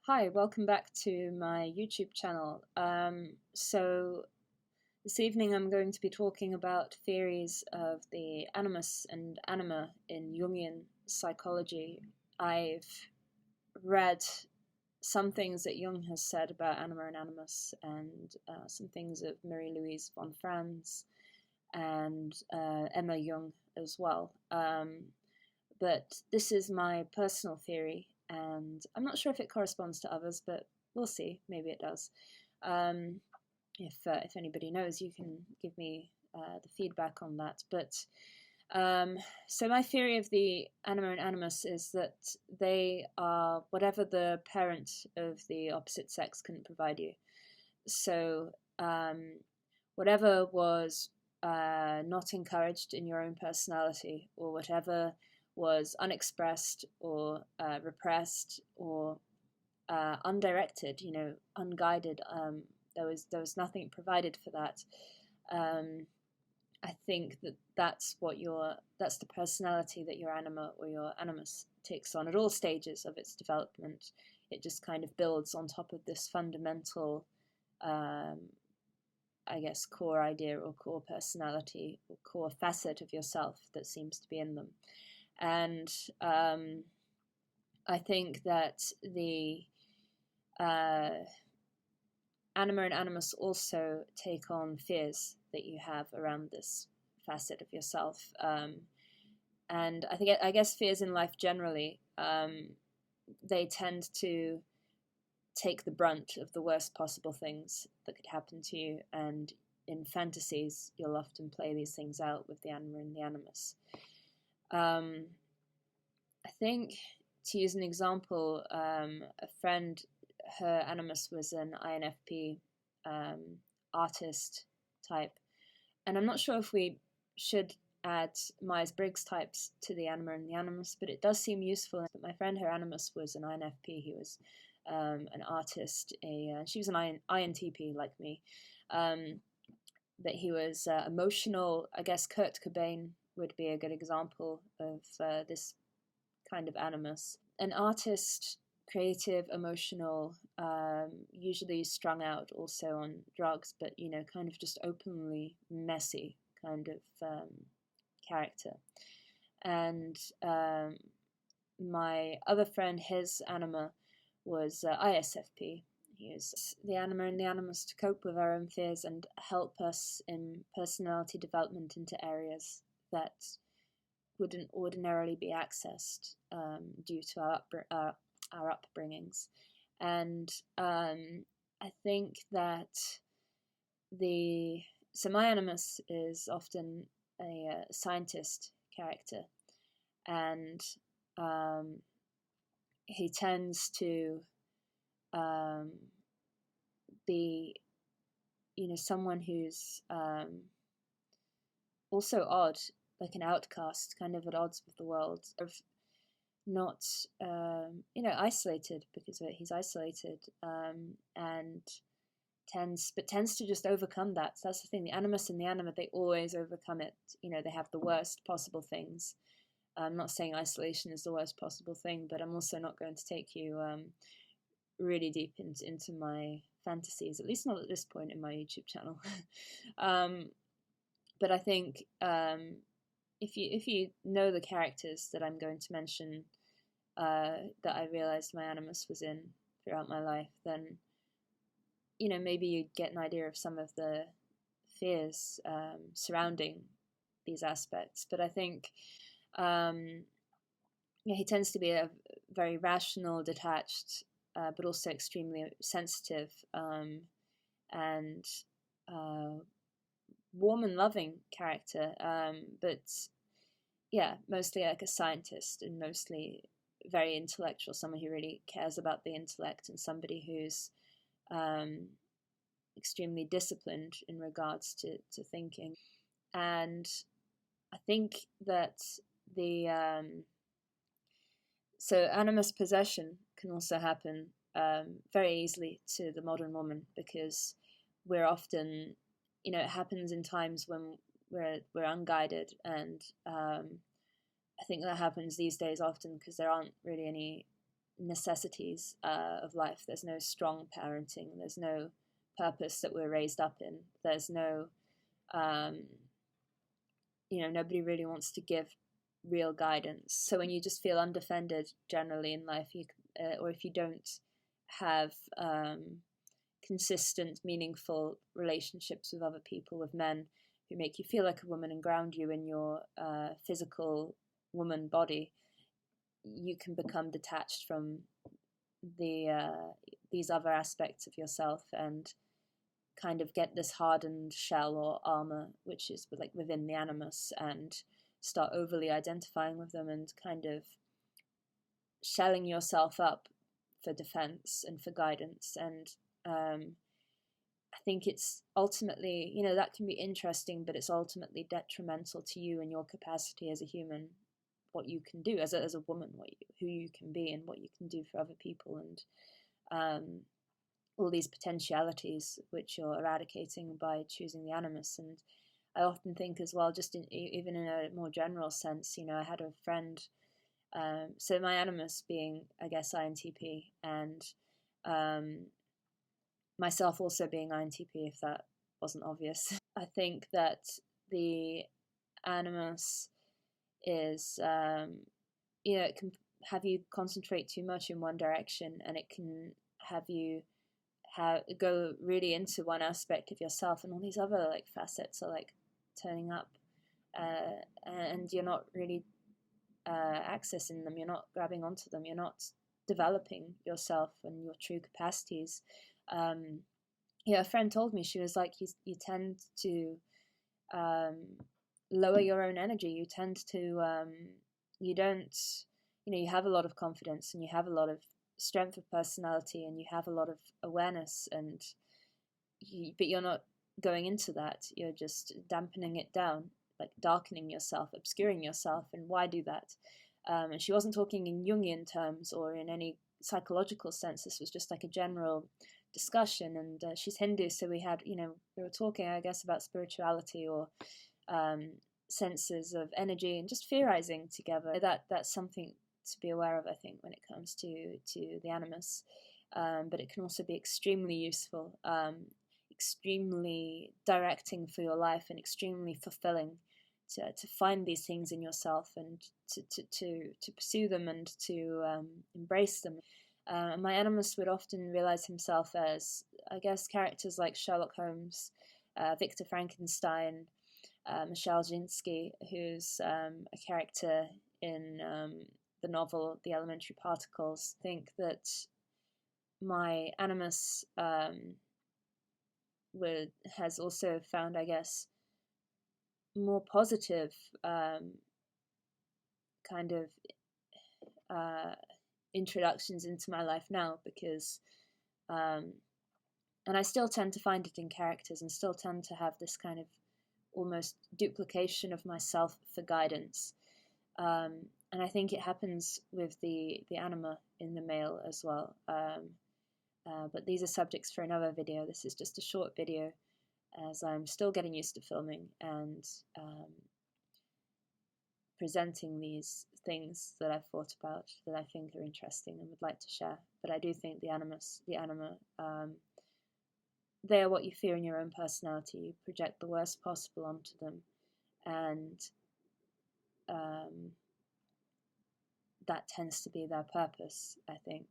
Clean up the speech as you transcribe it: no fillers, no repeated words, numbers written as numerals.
Hi, welcome back to my YouTube channel. So this evening I'm going to be talking about theories of the animus and anima in Jungian psychology. I've read some things that Jung has said about anima and animus, and some things of Marie-Louise von Franz and Emma Jung as well. But this is my personal theory, and I'm not sure if it corresponds to others, but we'll see. Maybe it does. If anybody knows, you can give me the feedback on that. But so my theory of the anima and animus is that they are whatever the parent of the opposite sex couldn't provide you. So whatever was not encouraged in your own personality, or whatever was unexpressed or repressed or undirected, unguided. There was nothing provided for that. I think that's the personality that your anima or your animus takes on at all stages of its development. It just kind of builds on top of this fundamental, core idea or core personality or core facet of yourself that seems to be in them. And I think that the anima and animus also take on fears that you have around this facet of yourself. And I guess fears in life generally, they tend to take the brunt of the worst possible things that could happen to you. And in fantasies, you'll often play these things out with the anima and the animus. I think, to use an example, a friend, her animus was an INFP artist type, and I'm not sure if we should add Myers-Briggs types to the anima and the animus, but it does seem useful. But my friend, her animus was an INFP. He was an artist. She was an INTP like me, but he was emotional. I guess Kurt Cobain would be a good example of this kind of animus. An artist, creative, emotional, usually strung out also on drugs, but kind of just openly messy kind of character. And my other friend, his anima was ISFP. He used the anima and the animus to cope with our own fears and help us in personality development into areas that wouldn't ordinarily be accessed due to our upbringings. And I think that my animus is often a scientist character, and he tends to be, someone who's also odd, like an outcast, kind of at odds with the world, of not, isolated because he's isolated, and tends to just overcome that. So that's the thing. The animus and the anima, they always overcome it. They have the worst possible things. I'm not saying isolation is the worst possible thing, but I'm also not going to take you really deep into my fantasies, at least not at this point in my YouTube channel. But I think if you know the characters that I'm going to mention, that I realized my animus was in throughout my life, then maybe you get an idea of some of the fears surrounding these aspects. But I think he tends to be a very rational, detached, but also extremely sensitive, and warm and loving character, but mostly like a scientist, and mostly very intellectual, someone who really cares about the intellect, and somebody who's extremely disciplined in regards to thinking. And I think that so animus possession can also happen very easily to the modern woman, because we're often, it happens in times when we're unguided, and I think that happens these days often because there aren't really any necessities of life. There's no strong parenting. There's no purpose that we're raised up in. There's no, nobody really wants to give real guidance. So when you just feel undefended generally in life, or if you don't have consistent, meaningful relationships with other people, with men who make you feel like a woman and ground you in your physical woman body, you can become detached from these other aspects of yourself and kind of get this hardened shell or armor, which is like within the animus, and start overly identifying with them and kind of shelling yourself up for defense and for guidance. And I think it's ultimately, that can be interesting, but it's ultimately detrimental to you and your capacity as a human, what you can do as a woman, who you can be and what you can do for other people, and all these potentialities which you're eradicating by choosing the animus. And I often think as well, just even in a more general sense, I had a friend, so my animus being, I guess, INTP, and myself also being INTP, if that wasn't obvious. I think that the animus is, it can have you concentrate too much in one direction, and it can have you go really into one aspect of yourself, and all these other like facets are like turning up, and you're not really accessing them. You're not grabbing onto them. You're not developing yourself and your true capacities. A friend told me, she was like, you tend to lower your own energy. You tend to you don't, you have a lot of confidence and you have a lot of strength of personality and you have a lot of awareness, and but you're not going into that. You're just dampening it down, like darkening yourself, obscuring yourself. And why do that? And she wasn't talking in Jungian terms or in any psychological sense. This was just like a general discussion. And she's Hindu, so we were talking, I guess, about spirituality or senses of energy and just theorizing together. That's something to be aware of, I think, when it comes to the animus. But it can also be extremely useful, extremely directing for your life, and extremely fulfilling to find these things in yourself and to pursue them and to embrace them. My animus would often realize himself as, I guess, characters like Sherlock Holmes, Victor Frankenstein, Michelle Jinsky, who's a character in the novel The Elementary Particles. I think that my animus has also found, I guess, more positive kind of introductions into my life now, because and I still tend to find it in characters and still tend to have this kind of almost duplication of myself for guidance. And I think it happens with the anima in the male as well. But these are subjects for another video. This is just a short video, as I'm still getting used to filming and presenting these things that I've thought about, that I think are interesting and would like to share. But I do think the anima, they are what you fear in your own personality. You project the worst possible onto them, and that tends to be their purpose, I think.